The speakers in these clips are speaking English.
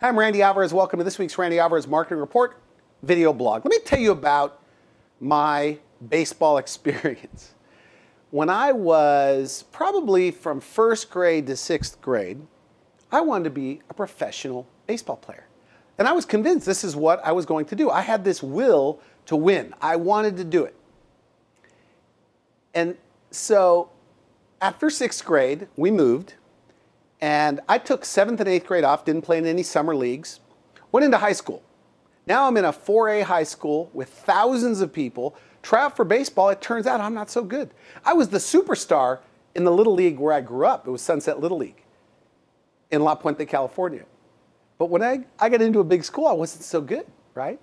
Hi, I'm Randy Alvarez. Welcome to this week's Randy Alvarez Marketing Report video blog. Let me tell you about my baseball experience. When I was probably from first grade to sixth grade, I wanted to be a professional baseball player. And I was convinced this is what I was going to do. I had this will to win. I wanted to do it. And so after sixth grade, we moved. And I took 7th and 8th grade off, didn't play in any summer leagues, went into high school. Now I'm in a 4A high school with thousands of people. Try out for baseball, it turns out I'm not so good. I was the superstar in the Little League where I grew up. It was Sunset Little League in La Puente, California. But when I got into a big school, I wasn't so good, right?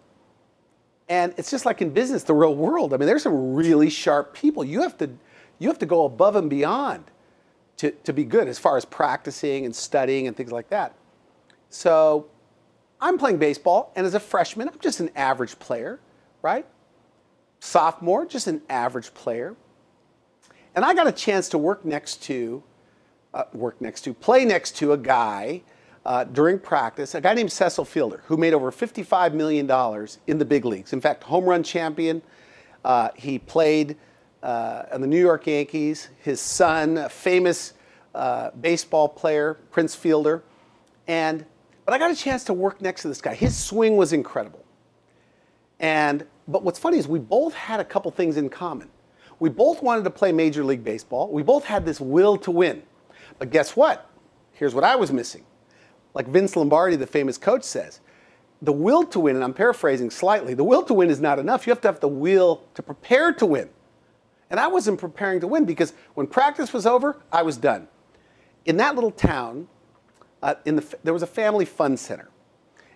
And it's just like in business, the real world. I mean, there's some really sharp people. You have to go above and beyond to be good as far as practicing and studying and things like that. So I'm playing baseball, and as a freshman, I'm just an average player, right? Sophomore, just an average player. And I got a chance to play next to a guy during practice, a guy named Cecil Fielder, who made over $55 million in the big leagues. In fact, home run champion. He played on the New York Yankees. His son, a famous baseball player, Prince Fielder. But I got a chance to work next to this guy. His swing was incredible. But what's funny is we both had a couple things in common. We both wanted to play Major League Baseball. We both had this will to win. But guess what? Here's what I was missing. Like Vince Lombardi, the famous coach, says, the will to win, and I'm paraphrasing slightly, the will to win is not enough. You have to have the will to prepare to win. And I wasn't preparing to win because when practice was over, I was done. In that little town, there was a family fun center.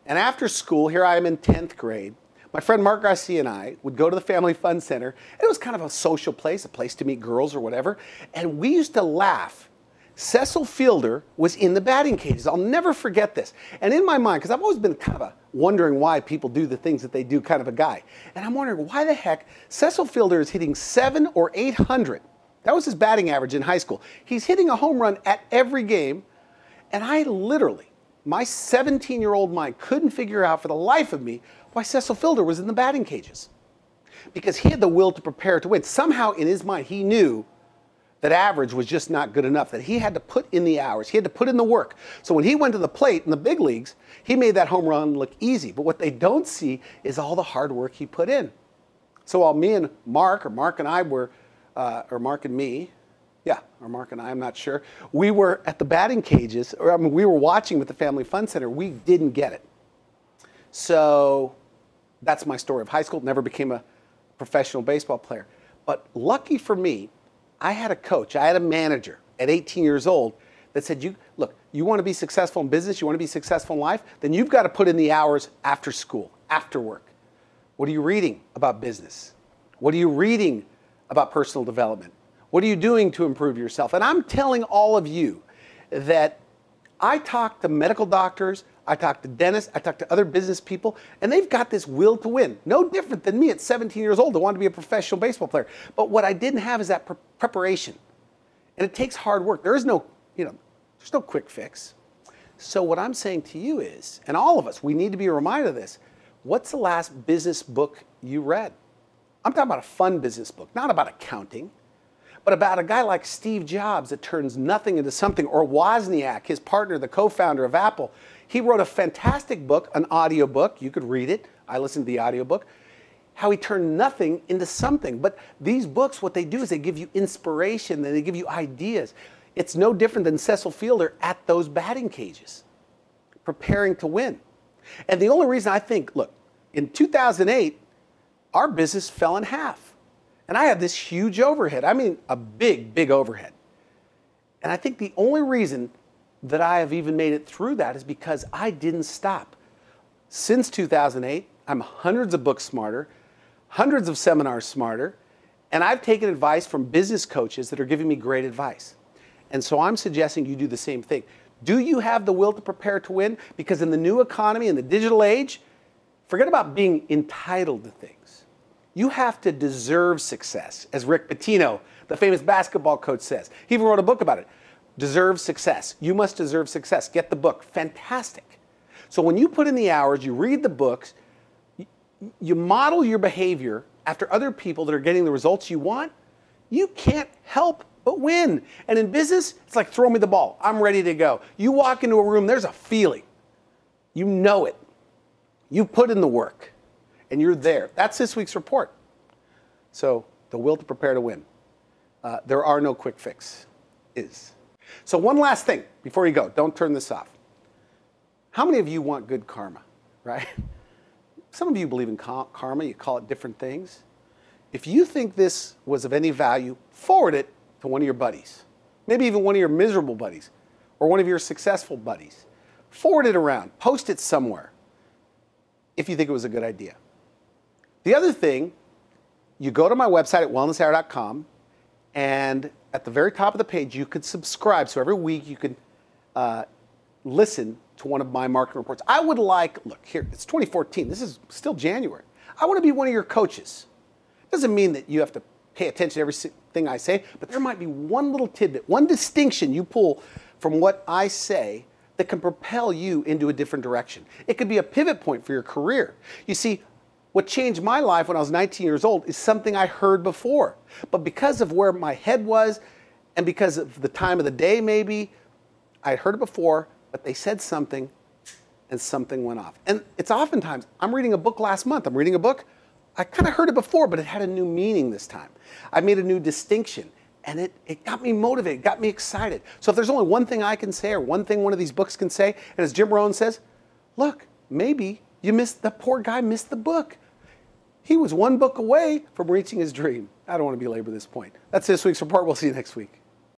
And after school, here I am in 10th grade, my friend Mark Garcia and I would go to the family fun center. And it was kind of a social place, a place to meet girls or whatever. And we used to laugh. Cecil Fielder was in the batting cages. I'll never forget this. And in my mind, because I've always been kind of wondering why people do the things that they do, kind of a guy. And I'm wondering why the heck Cecil Fielder is hitting 700 or 800. That was his batting average in high school. He's hitting a home run at every game. And I literally, my 17-year-old mind couldn't figure out for the life of me why Cecil Fielder was in the batting cages. Because he had the will to prepare to win. Somehow in his mind, he knew that average was just not good enough, that he had to put in the hours, he had to put in the work. So when he went to the plate in the big leagues, he made that home run look easy. But what they don't see is all the hard work he put in. So while me and Mark, or Mark and I were, or Mark and me, or Mark and I, I'm not sure, we were at the batting cages, or I mean, we were watching with the Family Fun Center, we didn't get it. So that's my story of high school, never became a professional baseball player. But lucky for me, I had a coach, I had a manager at 18 years old that said, look, you want to be successful in business, you want to be successful in life, then you've got to put in the hours after school, after work. What are you reading about business? What are you reading about personal development? What are you doing to improve yourself? And I'm telling all of you that I talk to medical doctors, I talk to dentists, I talk to other business people, and they've got this will to win. No different than me at 17 years old. I wanted to be a professional baseball player. But what I didn't have is that preparation. And it takes hard work. There's no quick fix. So what I'm saying to you is, and all of us, we need to be reminded of this. What's the last business book you read? I'm talking about a fun business book, not about accounting, but about a guy like Steve Jobs that turns nothing into something, or Wozniak, his partner, the co-founder of Apple. He wrote a fantastic book, an audio book. You could read it. I listened to the audio book. How he turned nothing into something. But these books, what they do is they give you inspiration, and they give you ideas. It's no different than Cecil Fielder at those batting cages, preparing to win. And the only reason I think, look, in 2008, our business fell in half. And I had this huge overhead. I mean, a big, big overhead. And I think the only reason that I have even made it through that is because I didn't stop. Since 2008, I'm hundreds of books smarter, hundreds of seminars smarter, and I've taken advice from business coaches that are giving me great advice. And so I'm suggesting you do the same thing. Do you have the will to prepare to win? Because in the new economy, in the digital age, forget about being entitled to things. You have to deserve success, as Rick Pitino, the famous basketball coach, says. He even wrote a book about it. Deserve success. You must deserve success. Get the book. Fantastic. So when you put in the hours, you read the books, you model your behavior after other people that are getting the results you want, you can't help but win. And in business, it's like throw me the ball. I'm ready to go. You walk into a room, there's a feeling. You know it. You put in the work, and you're there. That's this week's report. So the will to prepare to win. There are no quick fixes. So one last thing before you go. Don't turn this off. How many of you want good karma, right? Some of you believe in karma. You call it different things. If you think this was of any value, forward it to one of your buddies. Maybe even one of your miserable buddies or one of your successful buddies. Forward it around. Post it somewhere if you think it was a good idea. The other thing, you go to my website at wellnesshour.com, and at the very top of the page, you could subscribe. So every week you can listen to one of my marketing reports. I would like, look here, it's 2014. This is still January. I want to be one of your coaches. Doesn't mean that you have to pay attention to everything I say, but there might be one little tidbit, one distinction you pull from what I say that can propel you into a different direction. It could be a pivot point for your career. You see, what changed my life when I was 19 years old is something I heard before. But because of where my head was and because of the time of the day maybe, I heard it before, but they said something and something went off. And it's oftentimes, I'm reading a book last month. I'm reading a book. I kind of heard it before, but it had a new meaning this time. I made a new distinction, and it got me motivated, got me excited. So if there's only one thing I can say or one thing one of these books can say, and as Jim Rohn says, look, maybe the poor guy missed the book. He was one book away from reaching his dream. I don't want to belabor this point. That's this week's report. We'll see you next week.